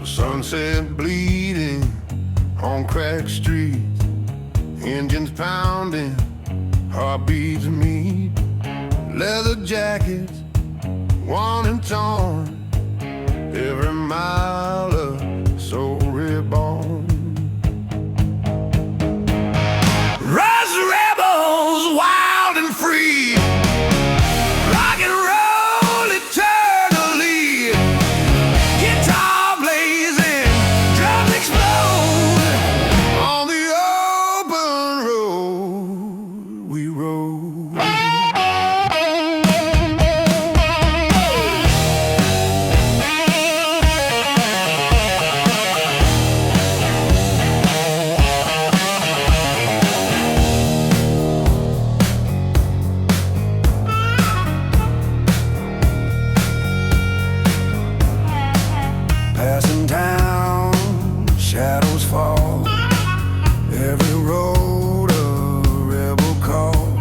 Sunset bleeding on cracked streets, engines pounding, heartbeats meet. Leather jackets, worn and torn, every mile of soul reborn. Rise rebels, wild and free, rock and roll eternally. Guitar blazing, drums explode. On the open road we rode. Passing town, shadows fall. Every road a rebel call.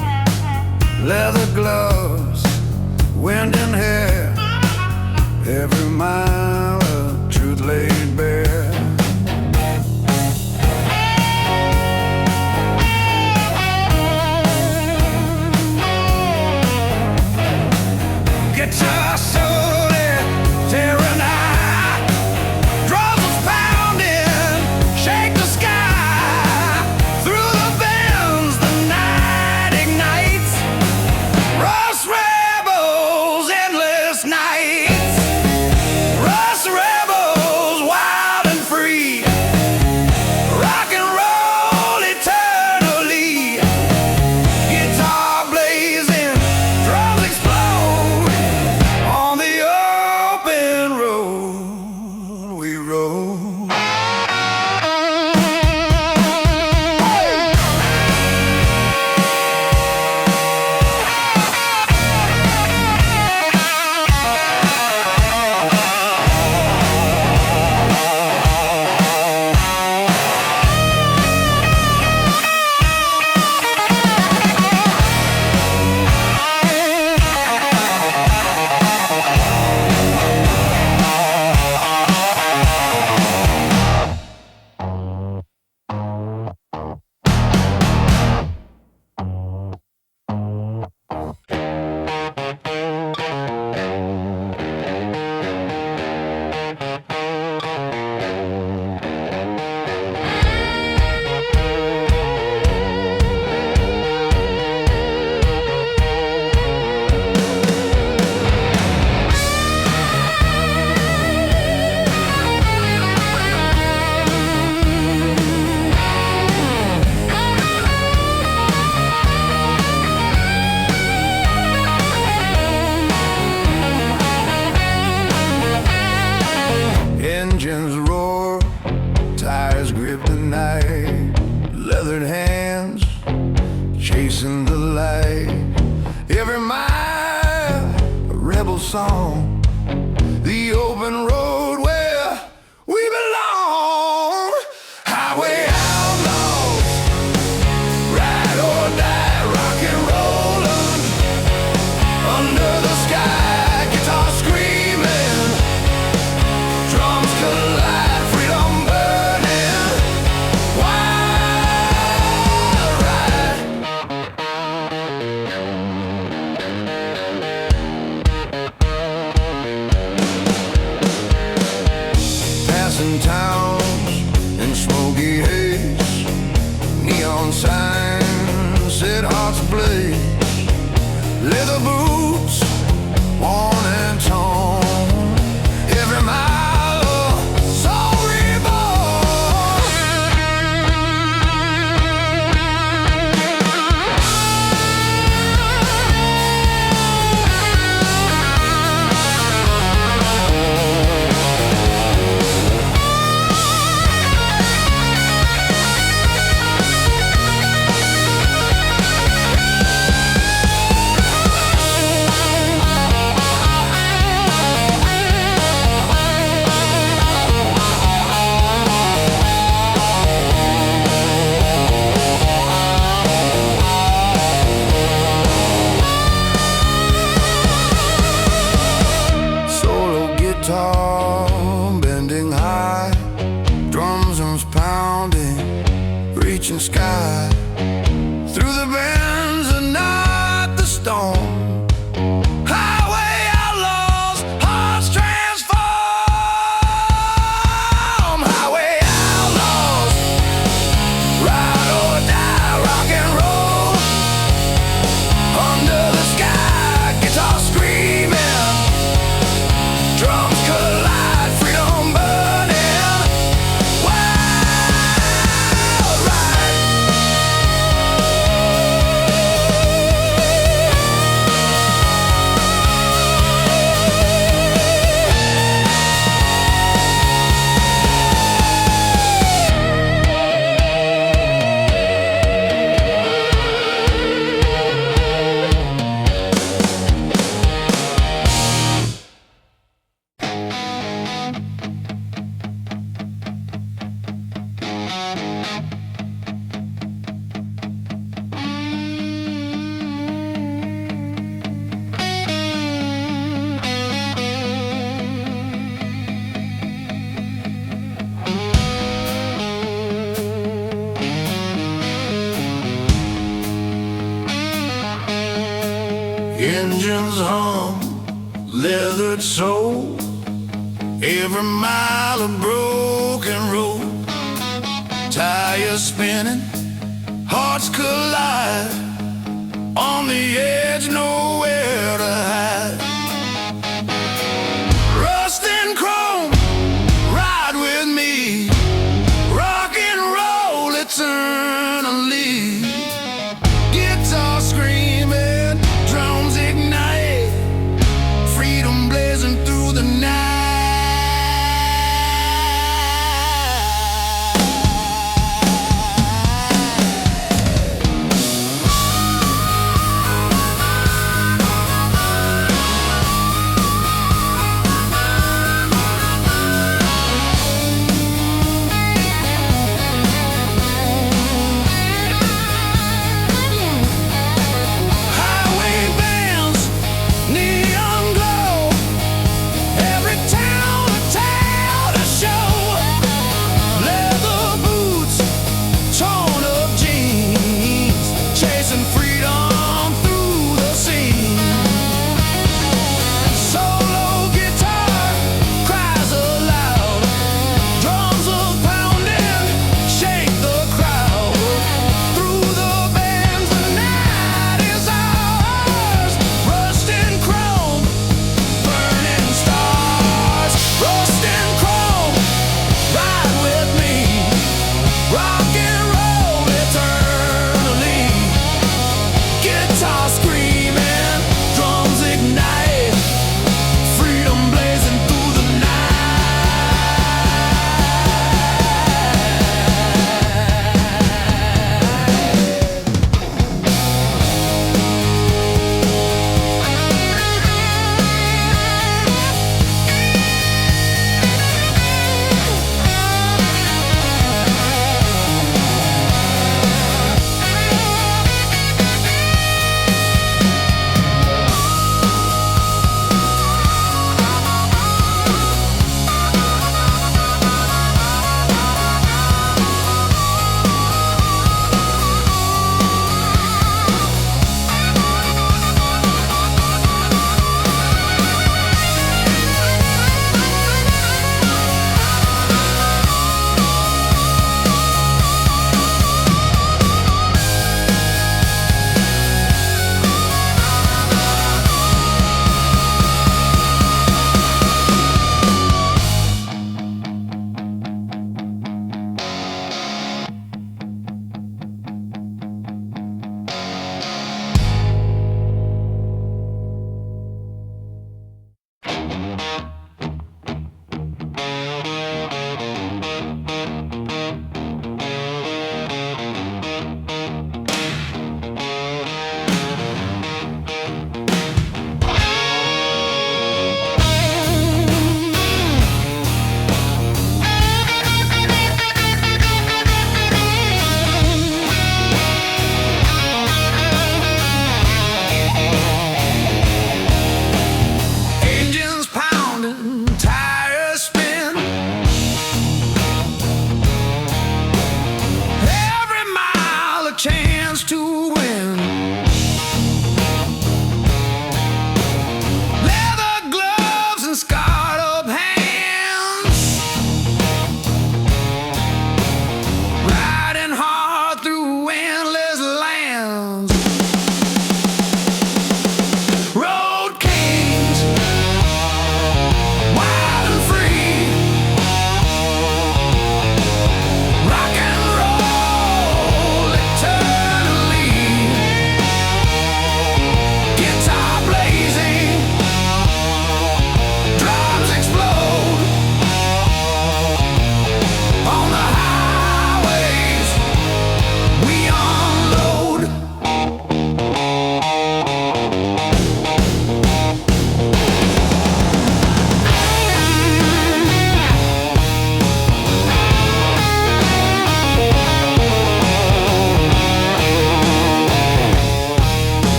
Leather gloves, wind and hair. Every mile of truth laid bare. Guitar solo, tearing high. Drums pounding, shake the sky. Through the bends, the night ignites. Rust rebels, endless nights. Rust rebels, wild and free. Rock and roll eternally. Guitar blazing, drums explode. On the open road we rode. Engines roar, tires grip the night. Leathered hands chasing the light. Every mile a rebel song. The open road where we belong. Highway outlaws, ride or die, rock and rollin'. Under the sky, guitar screaming. Drums collide, freedom burning. Wild ride. Passing towns in smoky haze. Neon signs set hearts ablaze. Leather boots, worn and torn. Every mile of soul reborn. guitar bending high. reaching sky, through the bends and not the storm. Highway outlaws, hearts transform. Highway outlaws, ride or die, rock and roll. Under the sky, guitar screaming, drums collide, freedom burning. Wild ride. Engines hum, leathered soul, every mile of broken road. Tires spinning, hearts collide, on the edge, nowhere to hide. Rust and chrome, ride with me, rock and roll eternally. Guitar screaming, drums ignite, freedom blazing through the night.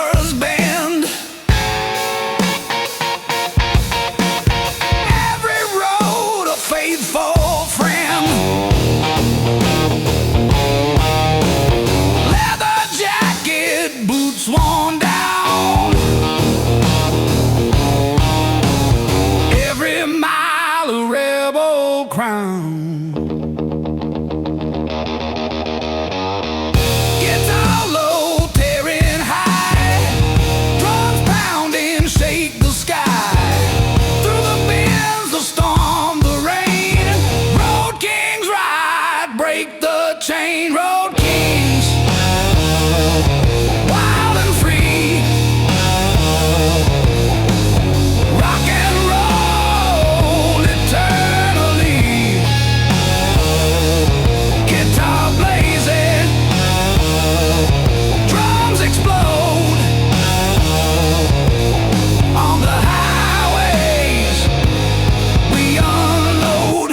shoulders bend. Every road a faithful friend. Leather jacket, boots worn down. Every mile a rebel crown. Break the chain, road kings, wild and free. Rock and roll eternally. Guitar blazing, drums explode. On the highways we unload.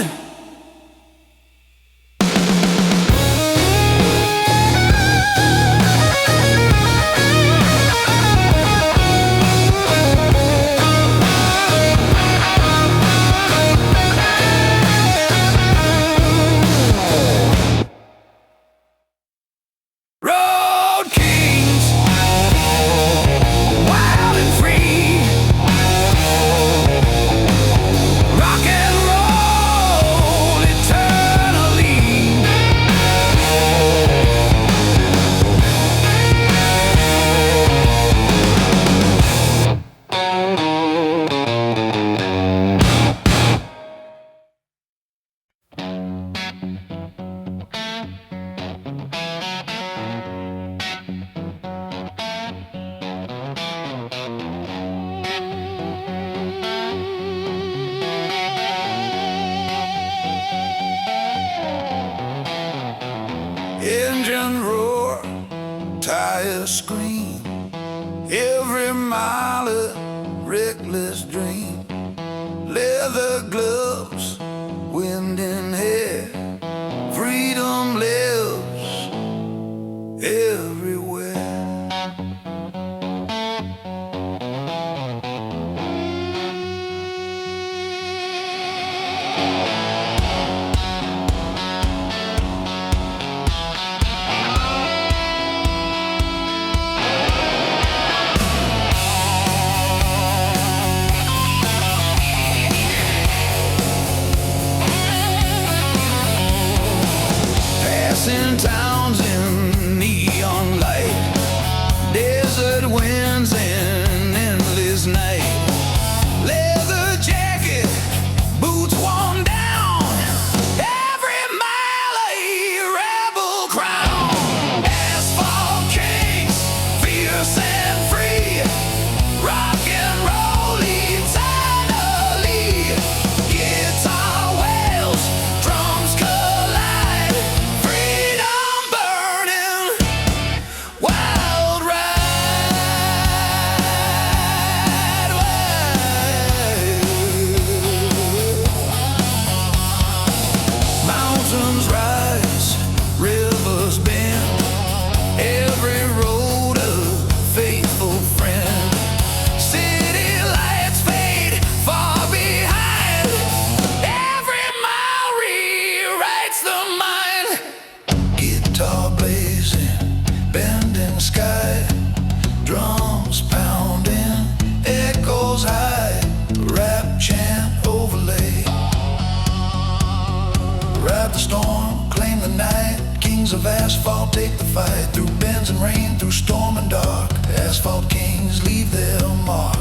Engine roar, tires scream. Every mile a reckless dream. Leather gloves, wind in hair. Freedom lives everywhere. In towns in neon light, desert winds and endless night. Leather jacket, boots worn down. Every mile a rebel crown. Asphalt kings, fierce and free. Rock and roll eternally. Guitar wails, drums collide. Wild ride, mountains rise, rivers bend. Every road a faithful friend. City lights fade far behind. Every mile rewrites the mind. Guitar blazing, bending sky, drums pounding, echoes high, rap chant overlay. Ride the storm, claim the night, kings of asphalt take the fight. Through bends and rain, through storm and dark, asphalt kings leave their mark.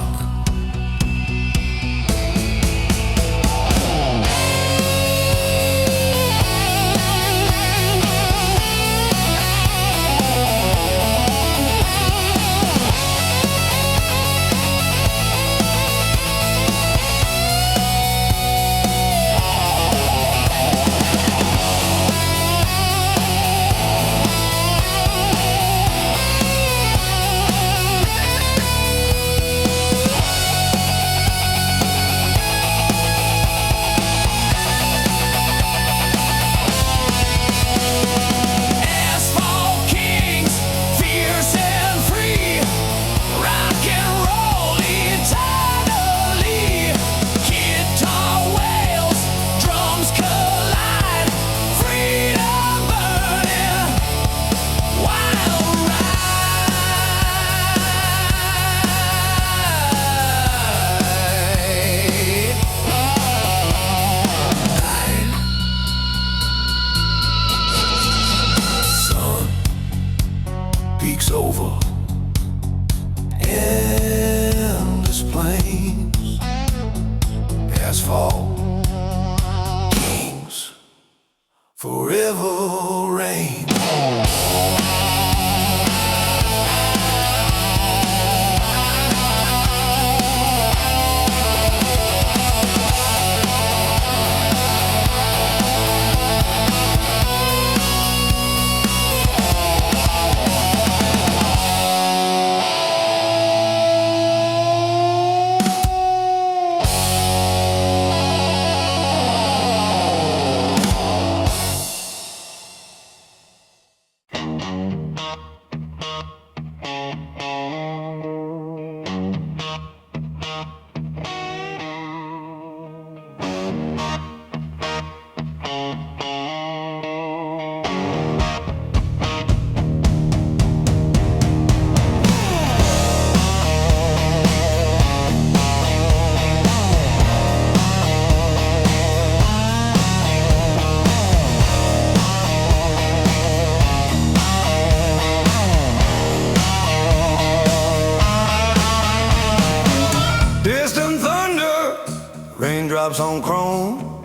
tops on chrome,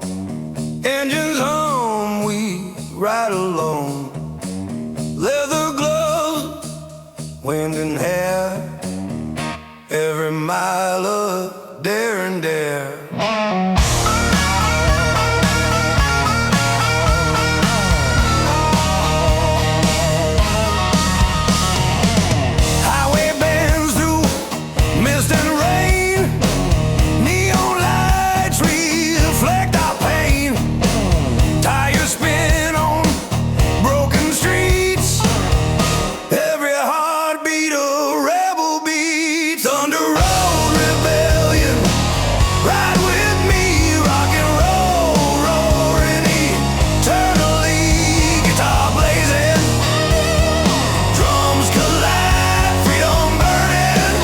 engines hum, we ride alone. Leather gloves, wind and hair, every mile of dare and dare. Highway bends through mist and rain, neon lights reflect our pain. Tires spin on broken streets, every heartbeat a rebel beat. Thunder road rebellion, ride with me, rock and roll, roaring eternally. Guitar blazing, drums collide, freedom burning,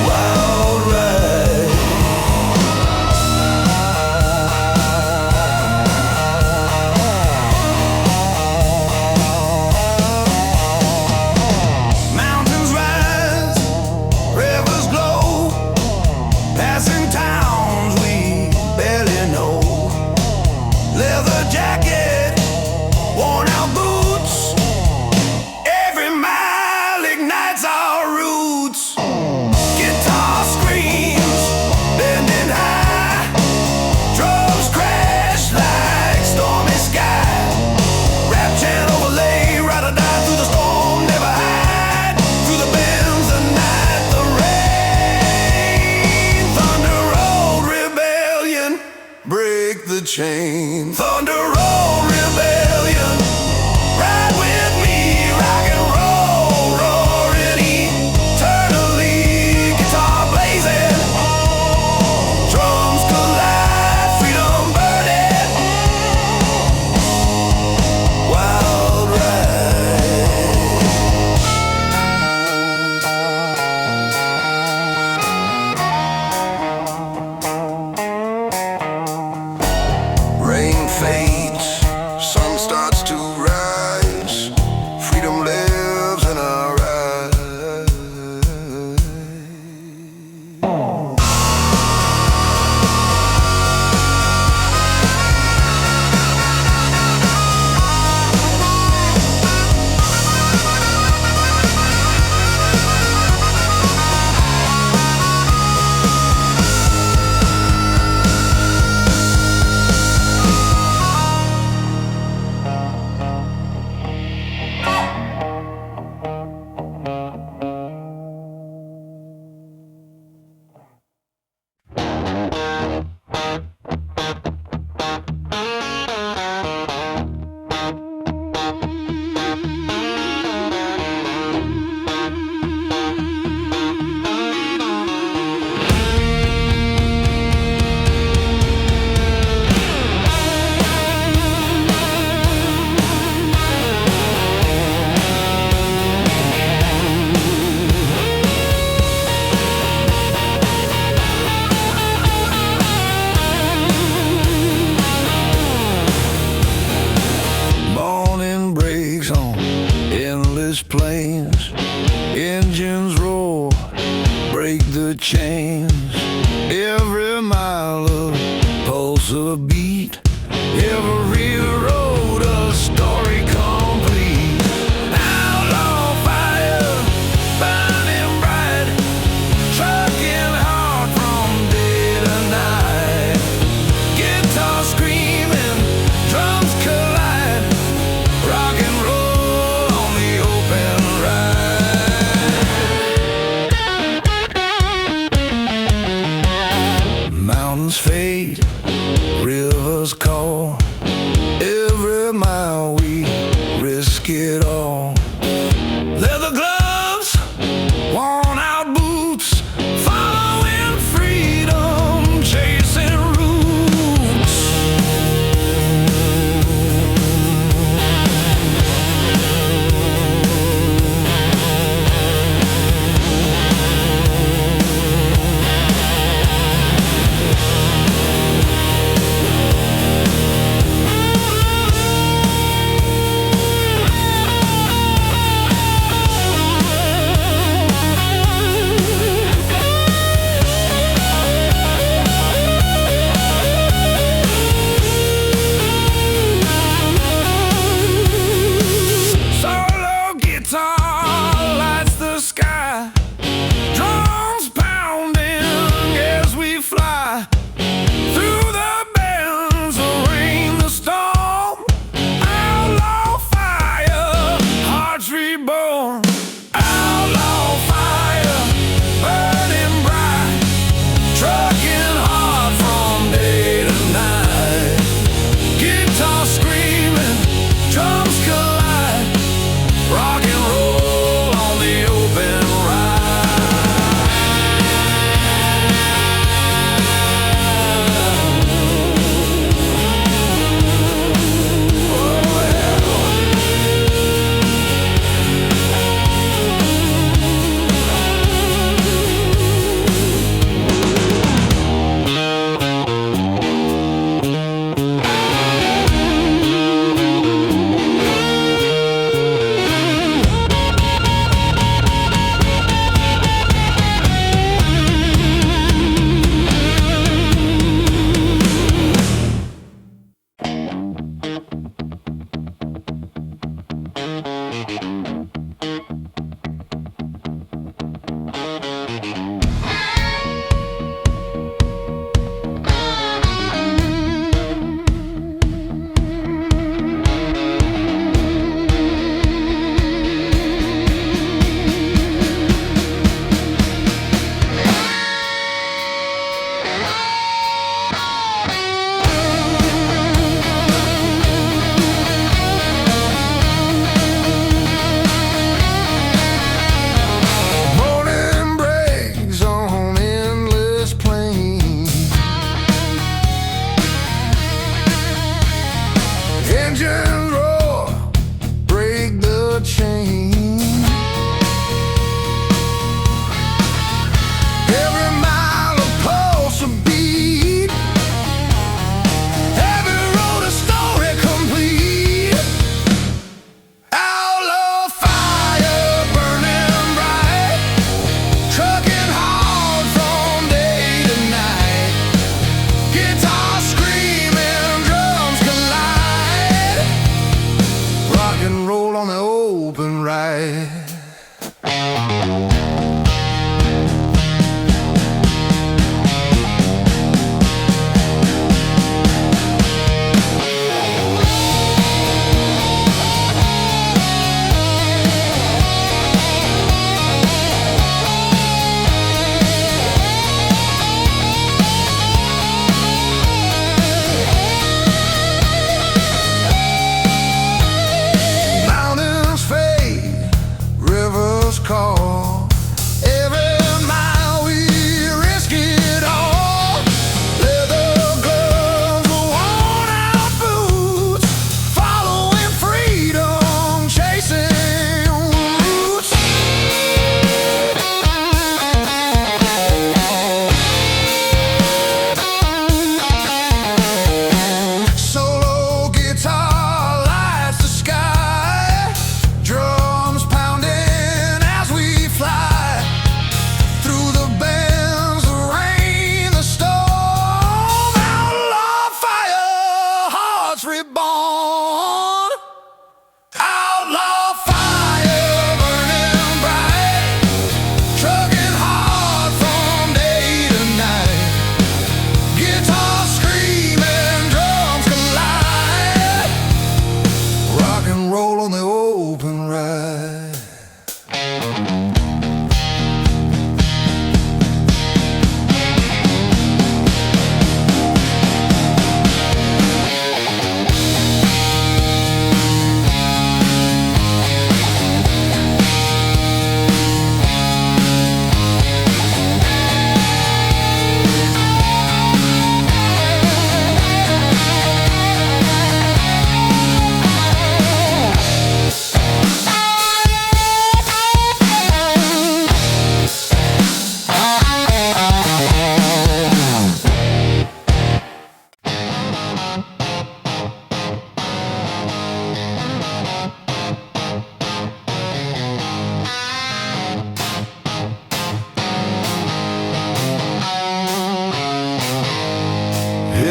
wild ride. Mountains rise, rivers glow, passing towns we barely know. Leather jacket, worn out boots, every mile ignites our roots. Guitar screams, bending high, drums crash like stormy sky. Rap chant overlay, ride or die through the storm, never hide. Through the bends, the night, the rain. Thunder road rebellion, break the chain. Thunder road rebellion, ride with me, rock and roll, roaring eternally. Guitar blazing, drums collide, freedom burning, wild ride. Rain fades, sun starts to rise, freedom lives in our eyes. Morning breaks on endless plains, engines roar, break the chains. Every mile of pulse a beat, every road a story complete. Outlaw fire, burning bright, trucking hard from day to night. Guitar screaming, drums collide, rock and roll on the open ride. Mountains fade, rivers call,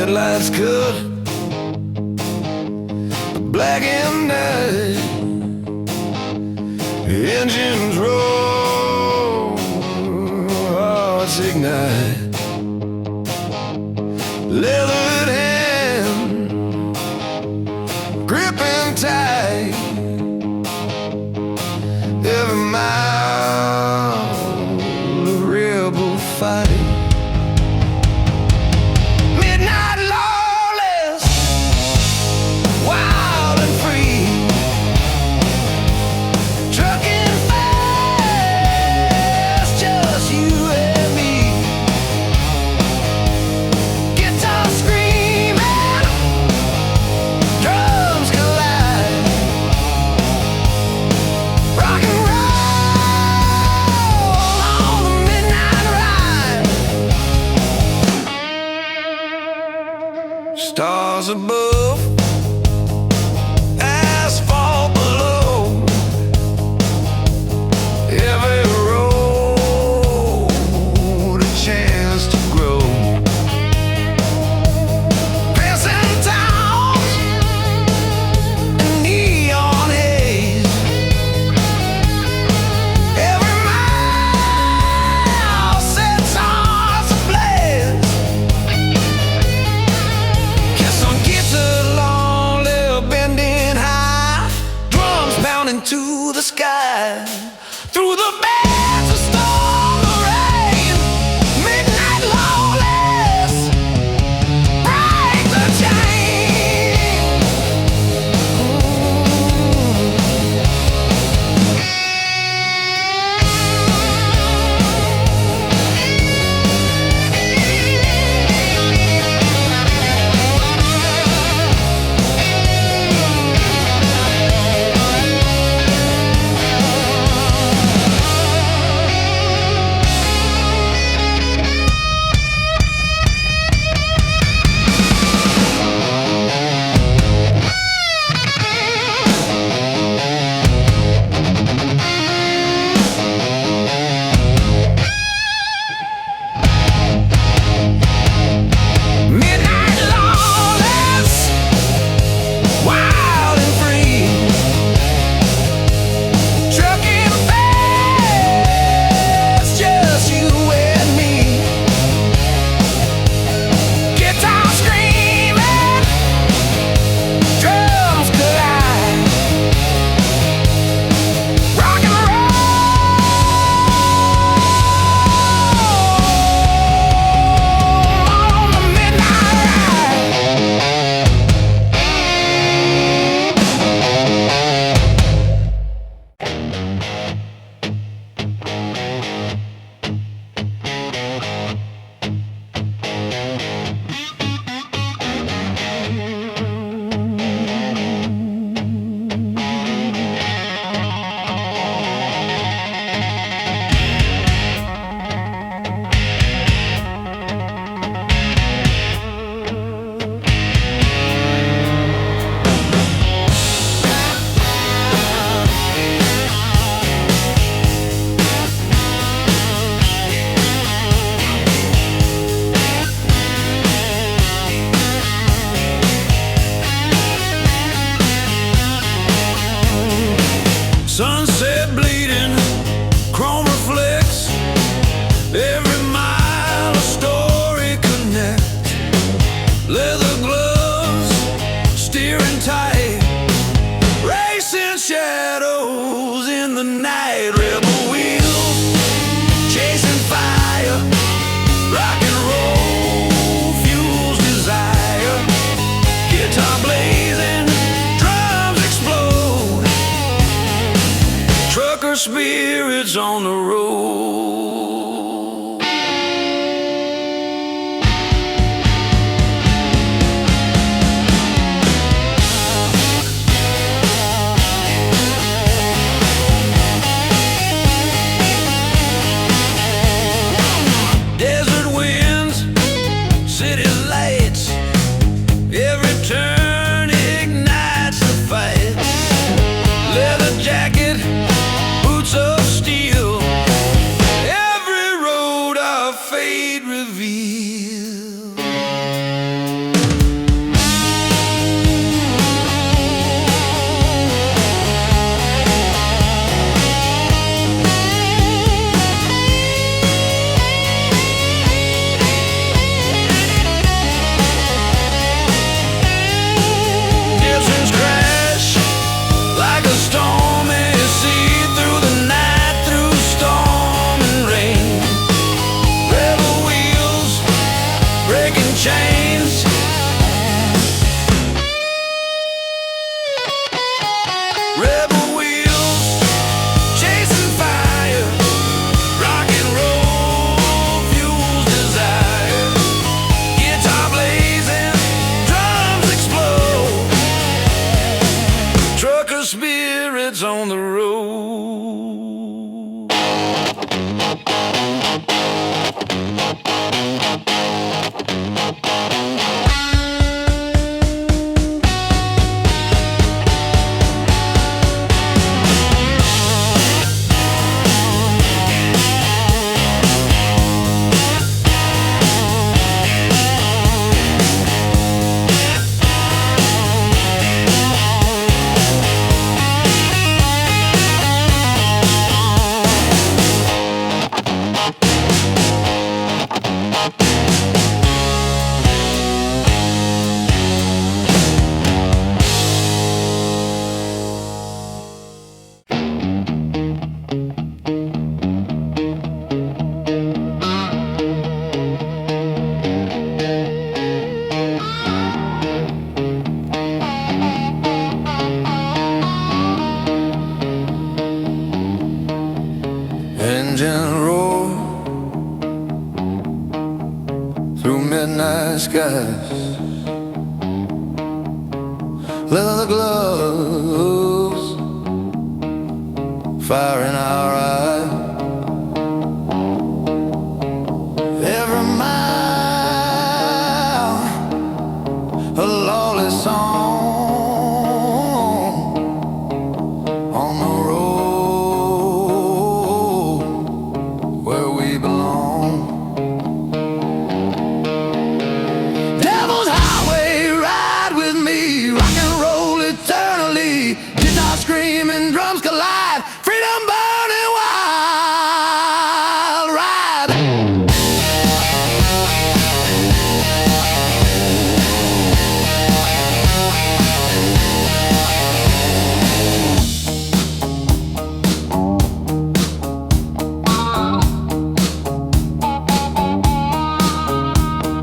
headlights cut black and night, engines roll, hearts ignite, leathered hand gripping tight, every mile a rebel fight. Midnight lawless, wild and free, trucking fast, just you and me. Guitar screaming, drums collide, rock and roll on the midnight ride. Stars above, asphalt below, every road a chance to grow. Passing towns in neon haze, every mile sets hearts ablaze. Kiss on guitar, long lip bending high, drums pounding to the sky. Through the bands of storm or rain, midnight lawless, break the chain. Midnight lawless, wild and free, trucking fast, just you and me. Guitar screaming, drums collide, rock and roll on the midnight ride. Sunset bleeding, chrome reflects, every mile a story connects. Leather gloves, steering tight, racing shadows in the night. Rebel wheels, chasing fire, rock and roll fuels desire. Guitar blazing, drums explode, trucker spirits on the road. Desert winds, city lights, every turn ignites the fight. Leather jacket, boots of steel, Engine roar through midnight skies. Leather gloves, fire in our eyes. Every mile, a lawless song on the road where we belong. Devil's Highway, ride with me, rock and roll eternally. Guitar screaming, drums collide, freedom burning wild ride.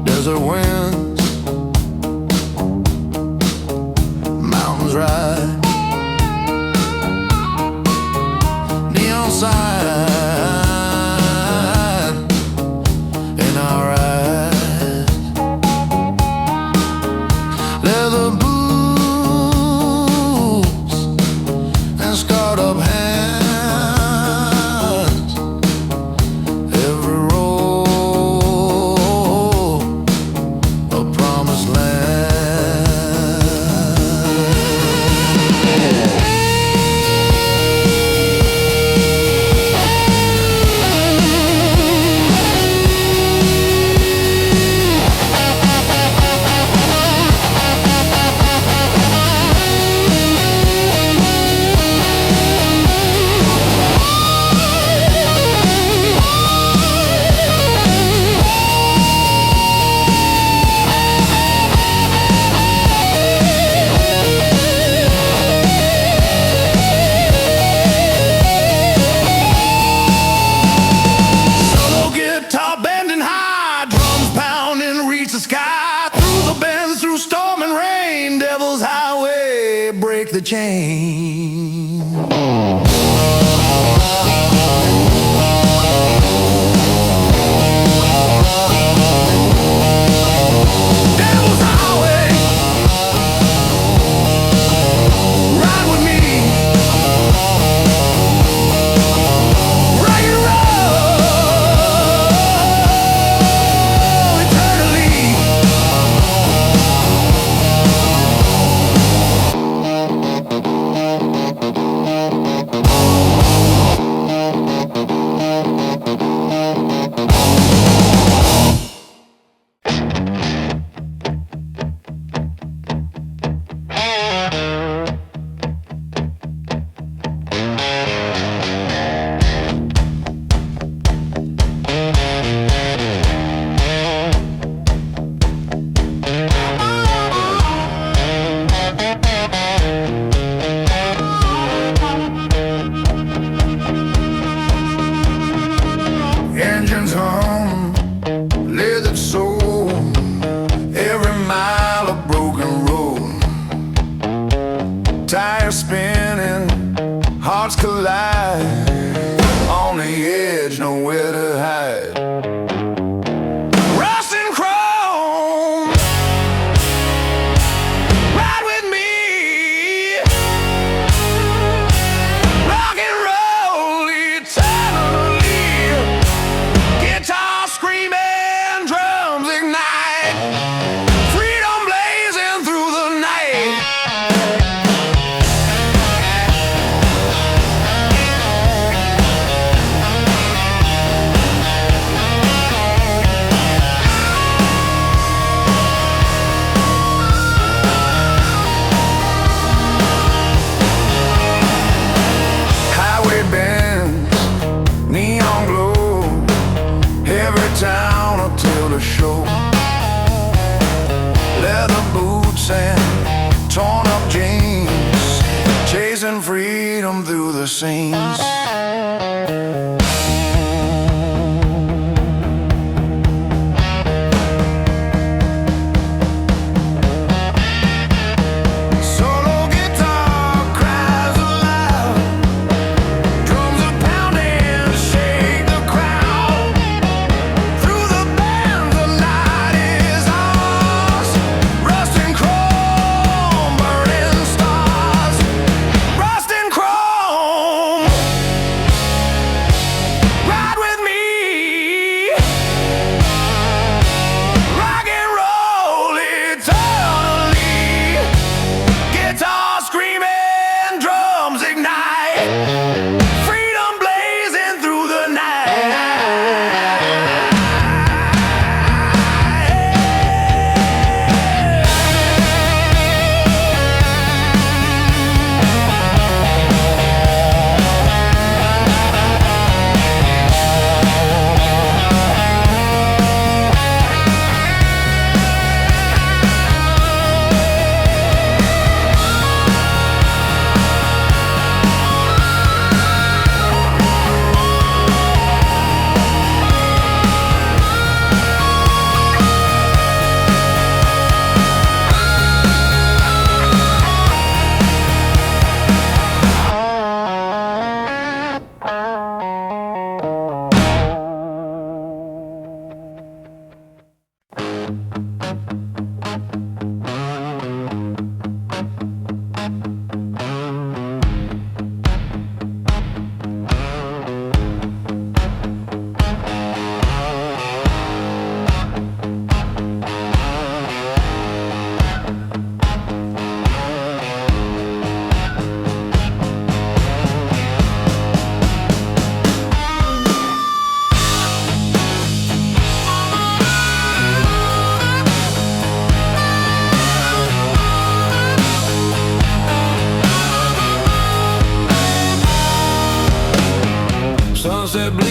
Desert winds, mountains ride, neon sign in our eyes. Leather boots and scarred up hands. Every road a promised land. Solo guitar bending high, drums pounding, reach the sky. Through the bends, through storm and rain, Devil's Highway, break the chain. Devil's Highway, ride with me, rock and roll eternally. Engines hum, leather soul, every mile a broken road. Tires spinning, hearts collide, on the edge, nowhere to hide. Rust and chrome, ride with me, rock and roll eternally. Guitar screaming, drums ignite, freedom blazing through the night. Highway bends, neon glow, every town until the show. Leather boots and torn up jeans, chasing freedom through the scenes. Solo guitar cries aloud, drums are pounding, shake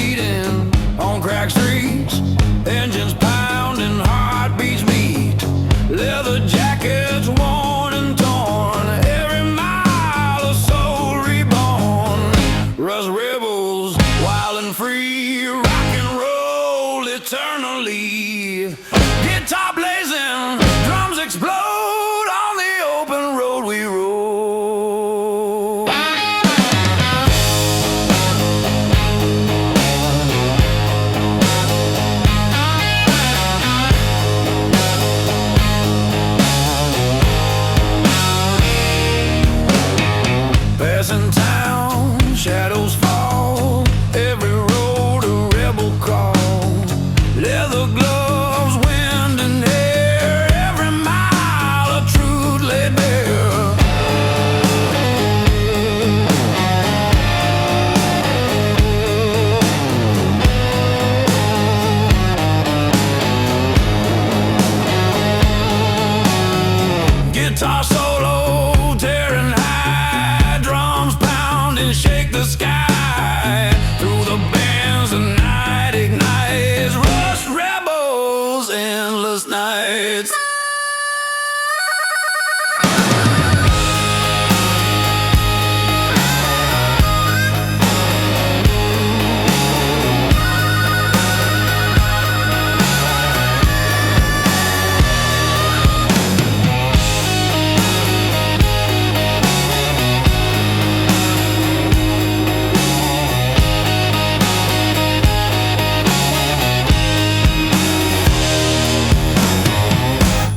beating on cracked streets, engines pounding, heartbeats beat, leather jackets worn and torn, every mile a soul reborn. Rust rebels, wild and free, rock and roll eternally. Guitar blazing, drums explode, on the open road we roll. Passing town, shadows fall, every road a rebel call. Leather gloves, wind and air, every mile a truth laid bare. Guitar solo, tearing high, drums pounding, shake the sky. Through the bands the night ignites, rust rebels, endless nights.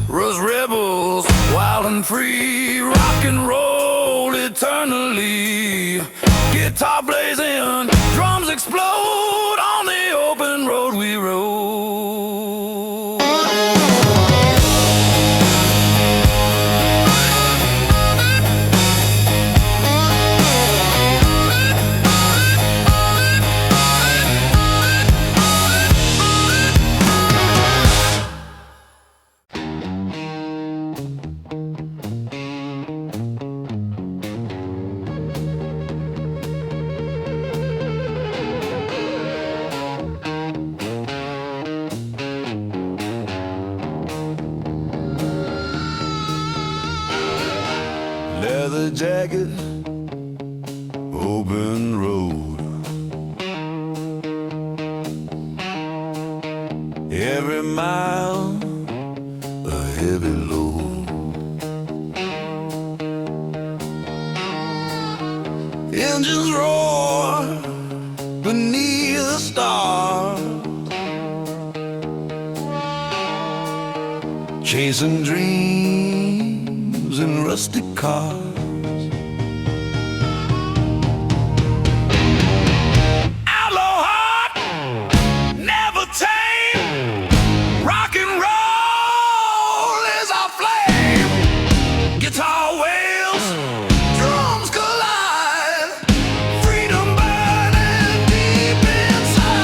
Rust rebels, wild and free, rock and roll eternally. Guitar blazing, drums explode, on the open road we roll. Leather jacket, open road, every mile a heavy load. Engines roar beneath the stars, chasing dreams in rusty cars. Outlaw heart, never tame, rock and roll is our flame. Guitar wails, drums collide, freedom burning deep inside.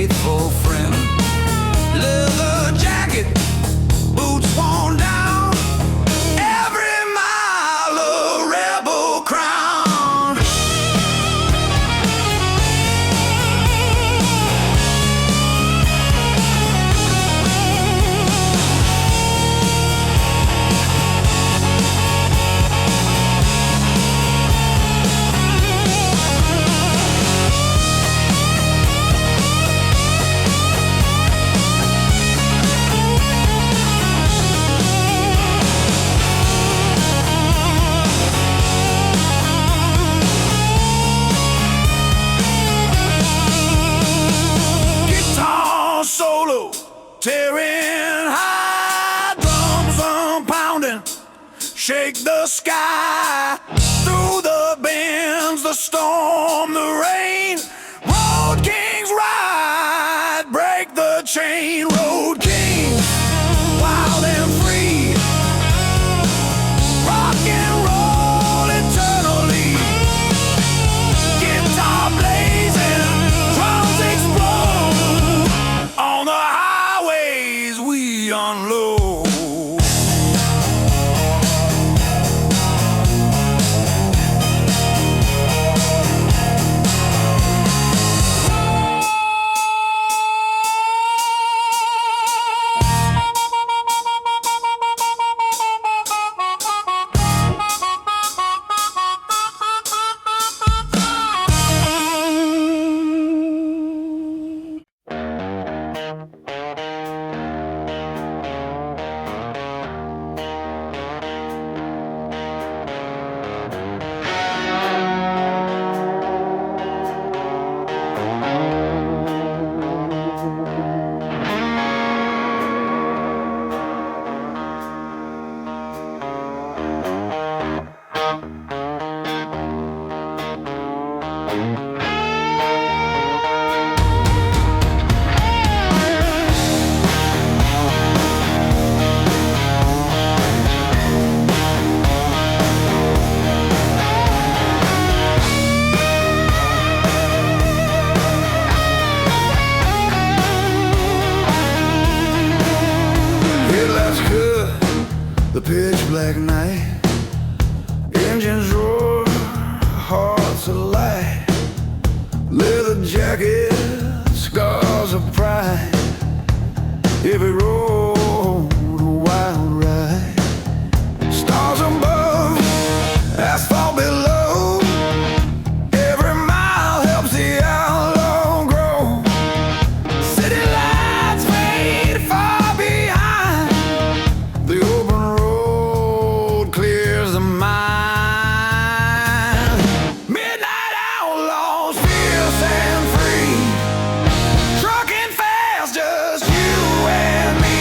faithful friend. Leather jacket, boots worn down, every mile a rebel crown. Solo, tearing high, drums pounding, shake the sky. Through the bends, the storm, the rain. Road kings ride, break the chain. Road kings, wild and free. Rock and roll eternally. Guitar blazing, drums explode. On the highways we unload. The pitch black night, engines roar, hearts alight. Leather jacket, scars of pride. Every road a wild ride. Stars above, asphalt below. Every mile helps the outlaw grow. City lights fade far behind. The open road clears the mind. Midnight outlaws, fierce and free. Trucking fast, just you and me.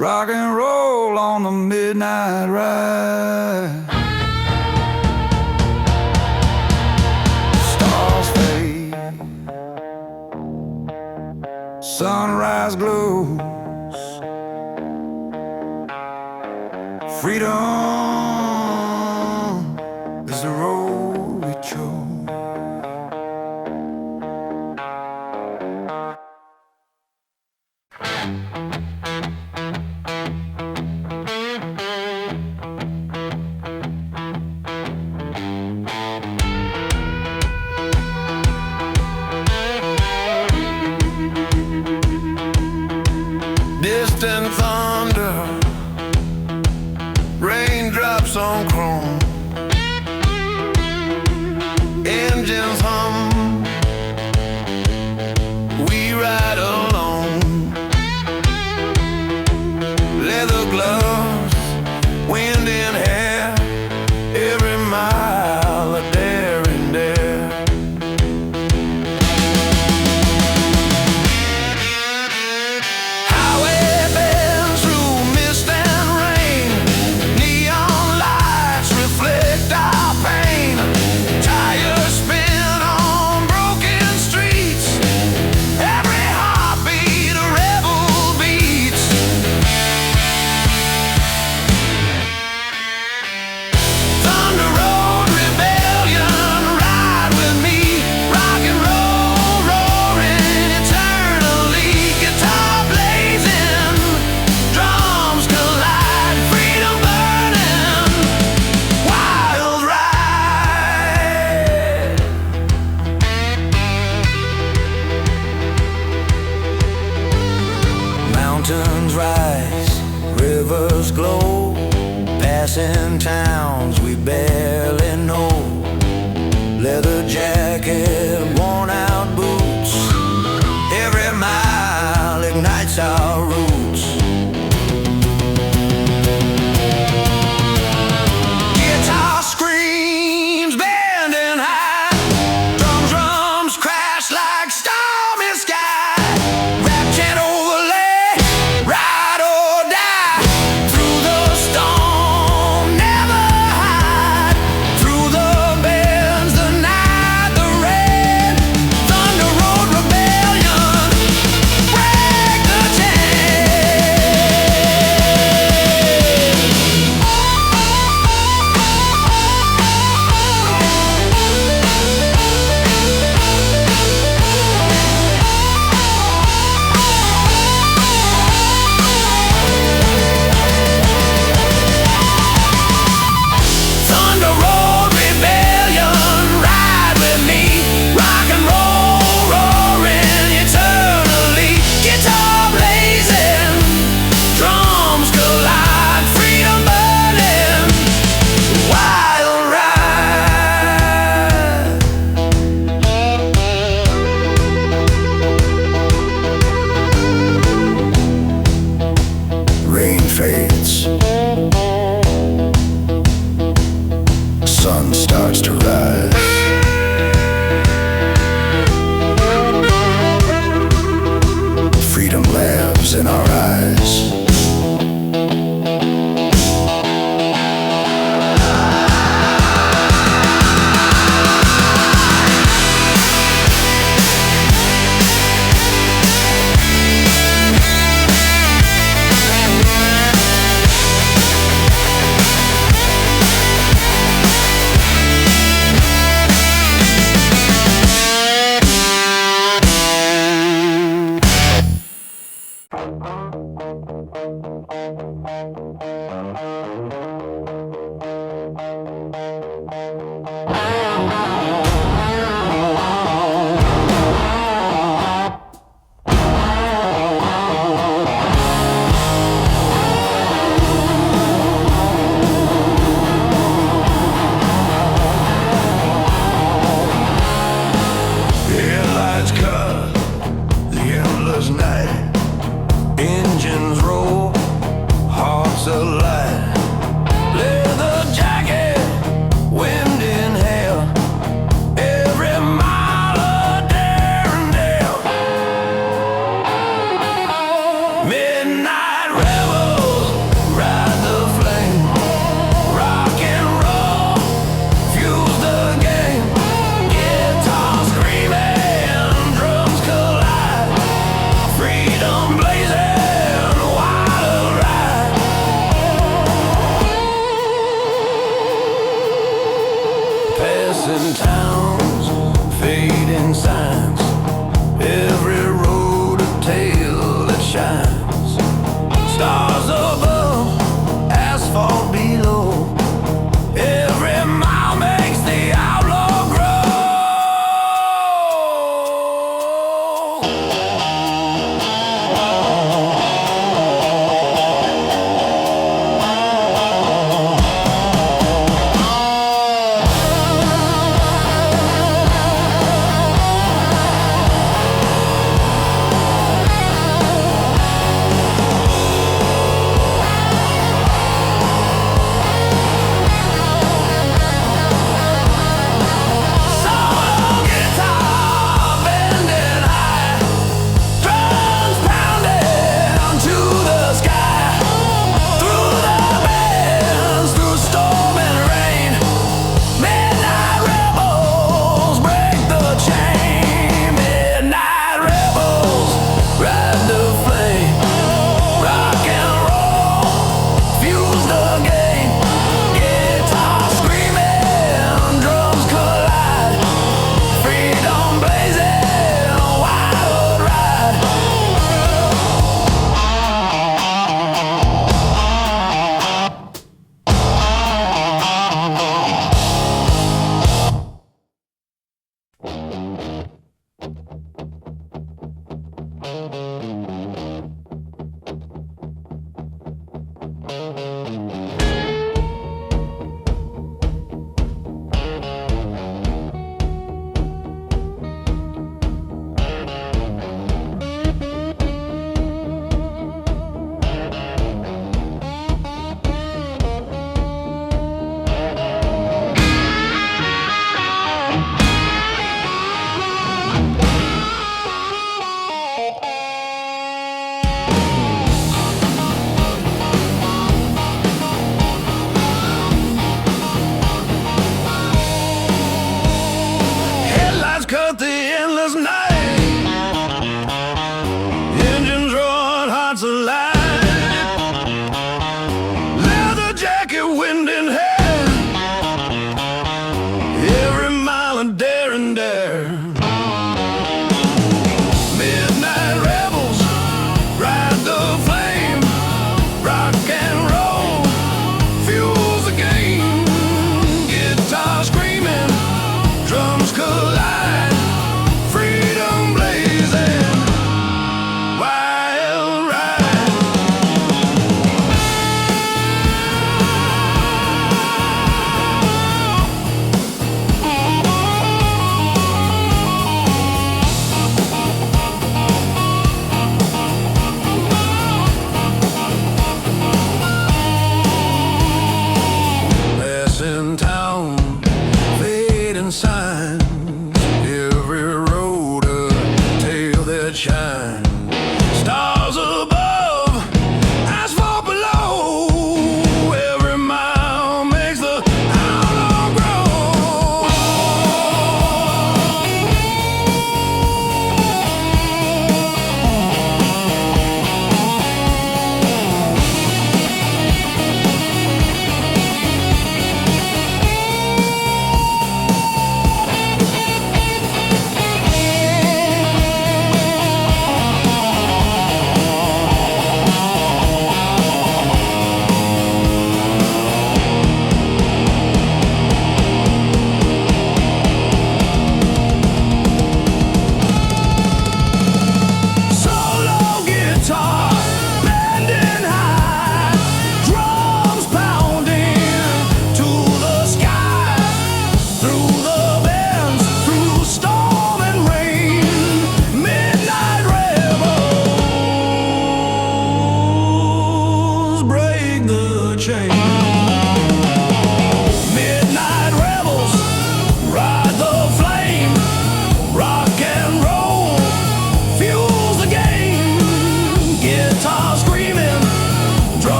rock and roll on the midnight ride. Stars fade, sunrise glows, freedom is the road we chose. Distant thunder, raindrops on chrome, engines hum, we ride alone. Leather gloves, wind in hair, every mile a daring dare. Mountains rise, rivers glow, passing towns we barely know. Leather jacket, worn out boots, every mile ignites our roots. Guitar screams bending high, drums crash like stormy sky. Rap chant overlay, ride or die, through the storm, never hide, through the bends, the night, the rain, thunder road rebellion, break the Thunder Road Rebellion, ride with me, rock and roll, roaring eternally. Guitar blazing, drums collide, freedom burning, wild ride. Rain fades, sun starts to rise. Freedom lives in our eyes. Headlights cut the endless night, engines roll, hearts alight. Leather jacket, wind in hair, every mile a daring dale. Midnight rebel,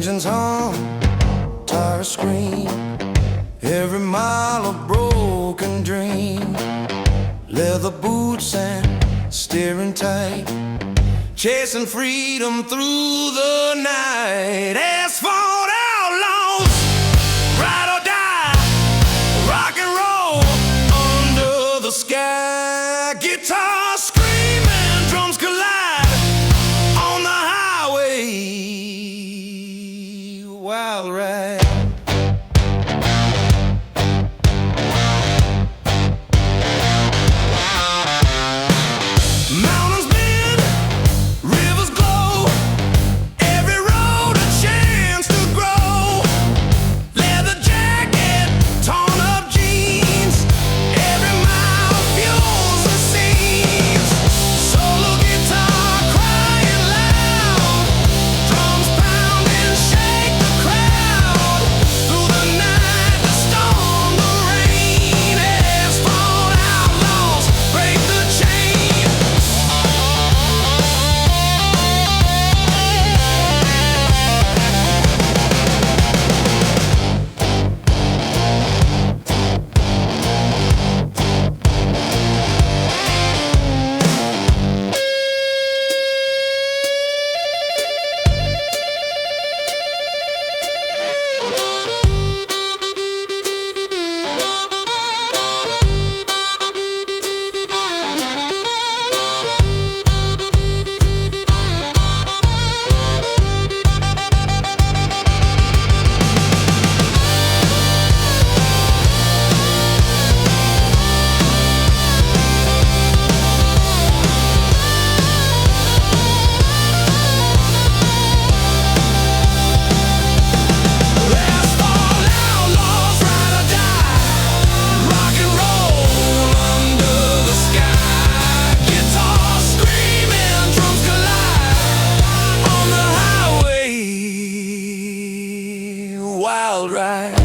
Engines hum, tires scream, every mile a broken dream. Leather boots and steering tight, chasing freedom through the night. Asphalt outlaws, ride or die, rock and roll under the sky. Guitars screaming, drums collide on the highway. Wild ride. Wild ride.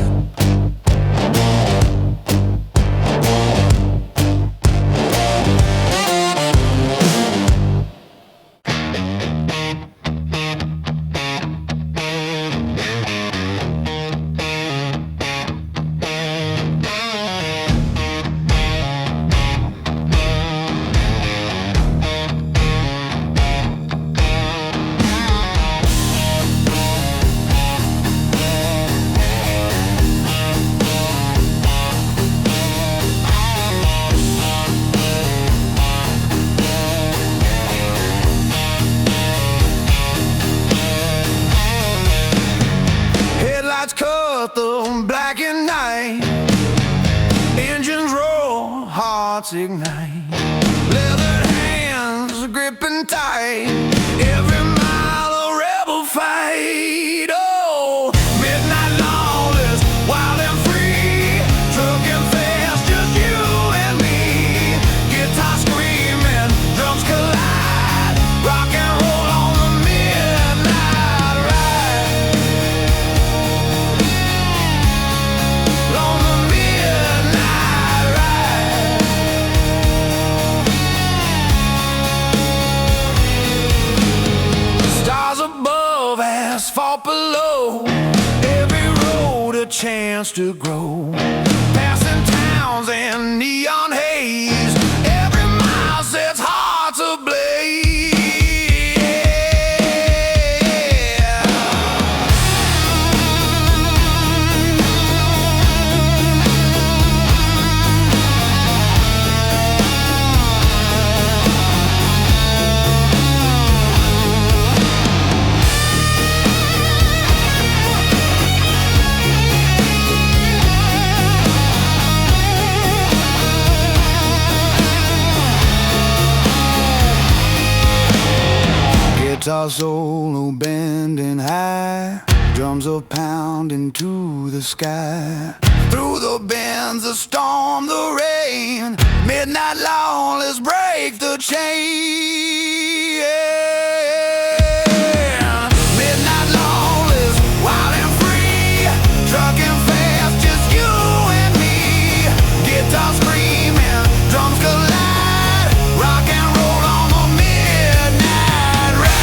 Cut the black and night, engines roar, hearts ignite, leathered hands gripping tight, every mile a rebel fight. Oh, midnight lawless, wild and free, trucking fast, just you and me. Guitar screaming, drums collide, rock and roll on the midnight ride. On the midnight ride. Stars above, asphalt below, every road a chance to grow. Passing towns and neon haze, every mile sets hearts ablaze. Guitar solo bending high, drums are pounding to the sky. Through the bends, the storm, the rain, midnight lawless break the chain. Midnight lawless, wild and free, trucking fast, just you and me. Guitar screaming, drums collide, rock and roll on the midnight ride.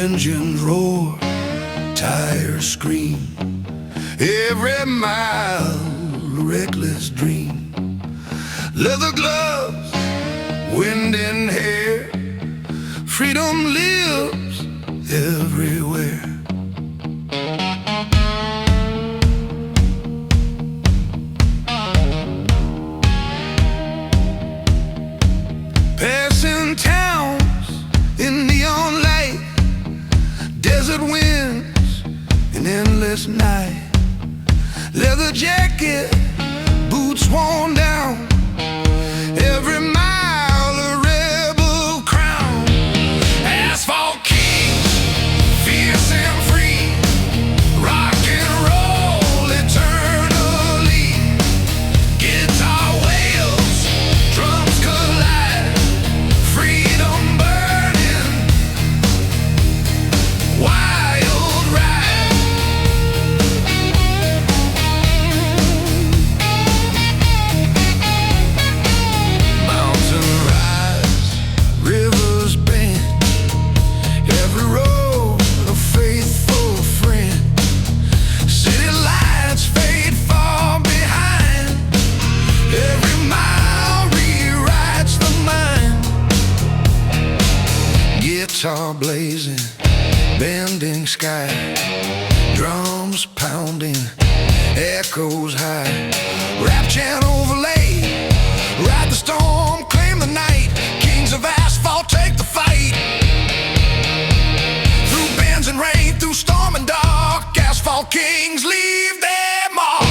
Engines roar, tires scream, every mile a reckless dream. Leather gloves, wind in hair, freedom lives everywhere. Passing towns in neon light, desert winds, an endless night. Leather jacket, boots worn down, every mile a rebel crown. Asphalt kings, fierce and free, rock and roll eternally. Guitar wails, drums collide, freedom burning, wild ride. Mountain rise, rivers bend, every road a faithful friend. City lights fade far behind, every mile rewrites the mind. Guitar blazing, bending sky, drums pounding, echoes high. Rap chant overlay, ride the storm, claim the night. Kings of asphalt take the fight. Through bends and rain, through storm and dark, asphalt kings leave their mark.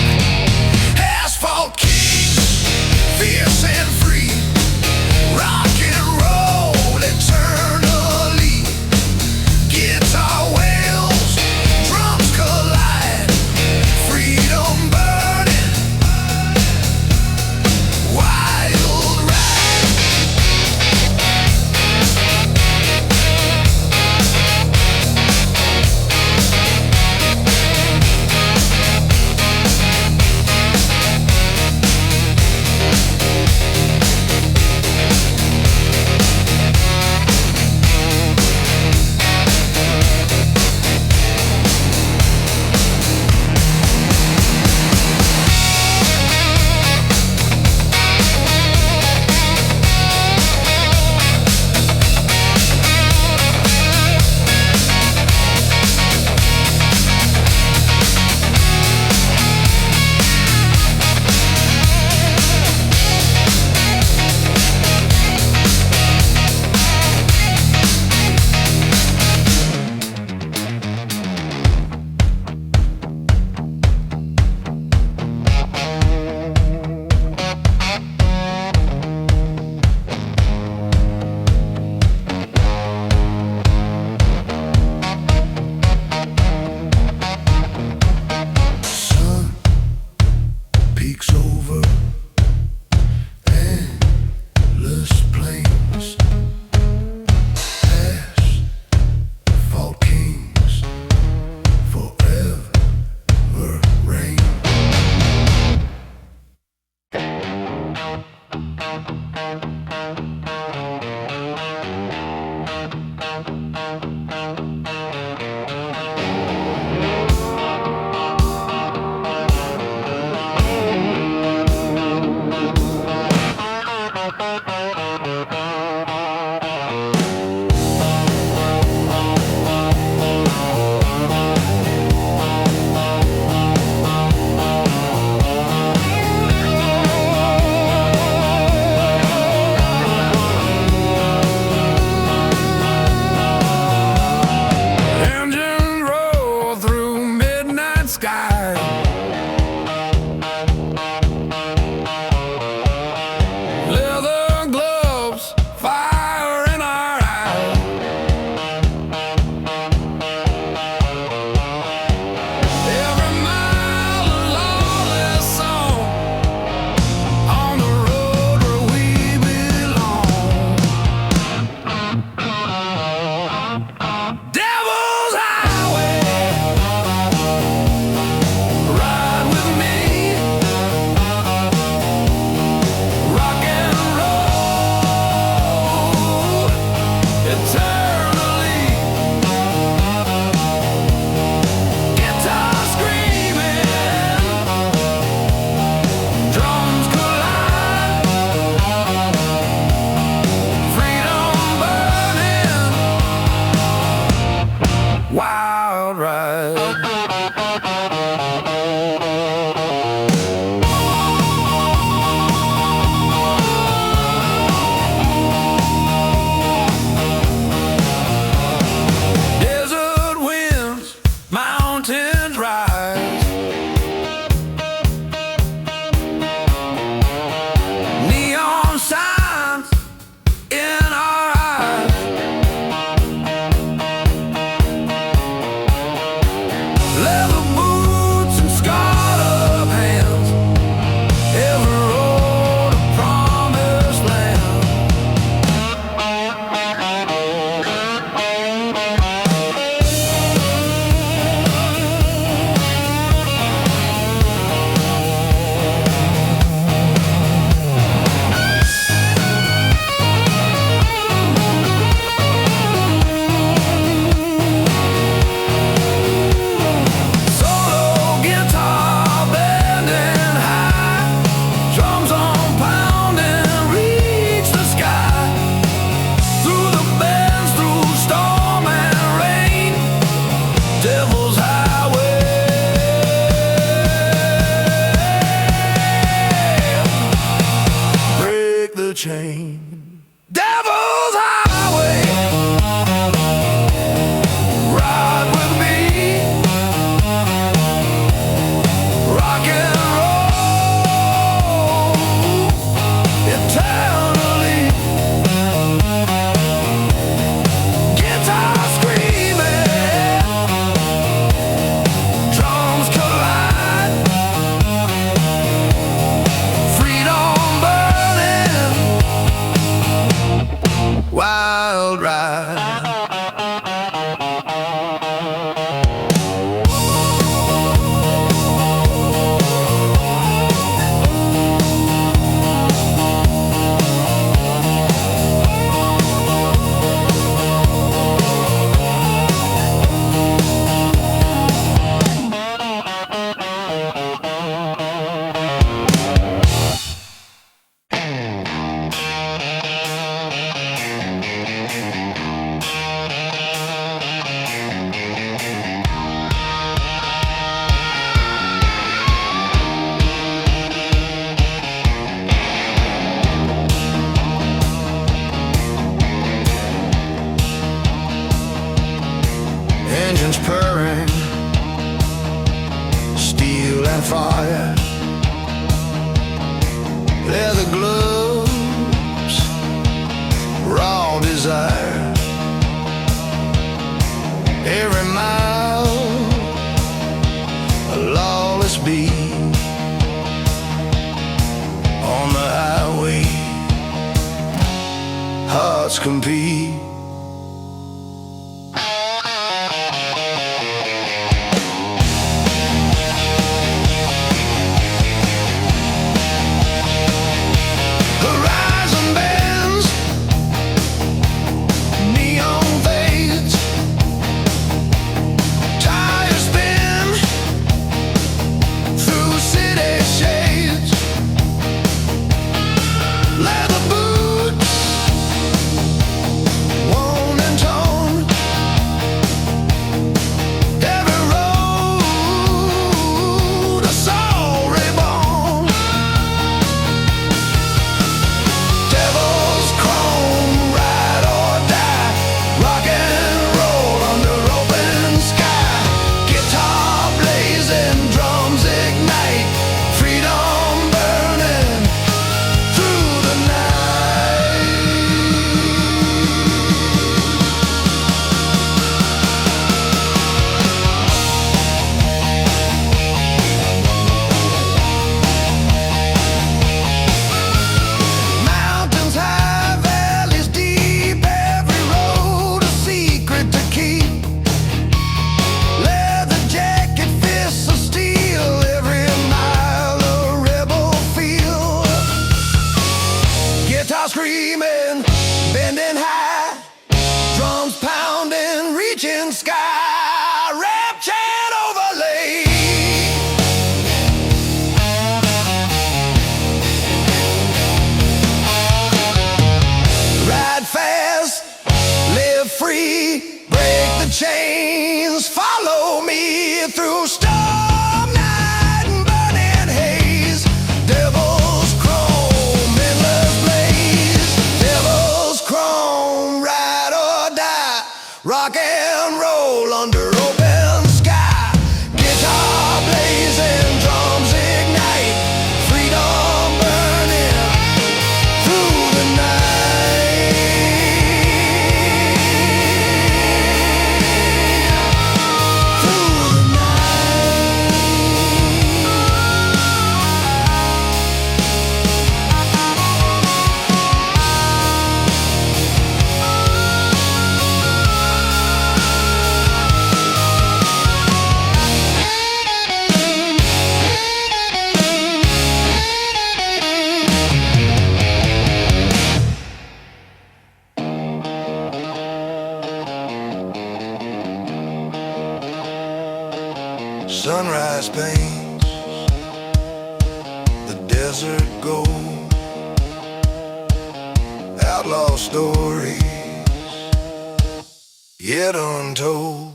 Asphalt kings, fierce and free, rock and roll eternally. Guitar wails, drums collide, freedom burning, wild ride. Sun peeks over endless plains, asphalt kings forever reign. compete. Horizon bends, neon fades, tires spin through city shades, leather boots, worn and torn, every road a soul reborn. Devil's chrome, ride or die, rock and roll under open sky. Guitar blazing, drums ignite, freedom burning through the night. Mountains high, valleys deep, every road a secret to keep. Leather jacket, fists of steel, every mile a rebel feel. Guitar screaming, bending high, drums pounding, reaching sky, rap chant overlay. Ride fast, live free, break the chains, follow me through storm night and burning haze. Devil's chrome, endless blaze. Devil's chrome, ride or die, rock and roll under open sky. Guitar blazing, drums ignite, freedom burning through the night. Through the night. Sunrise paints the desert gold, outlaw stories yet untold.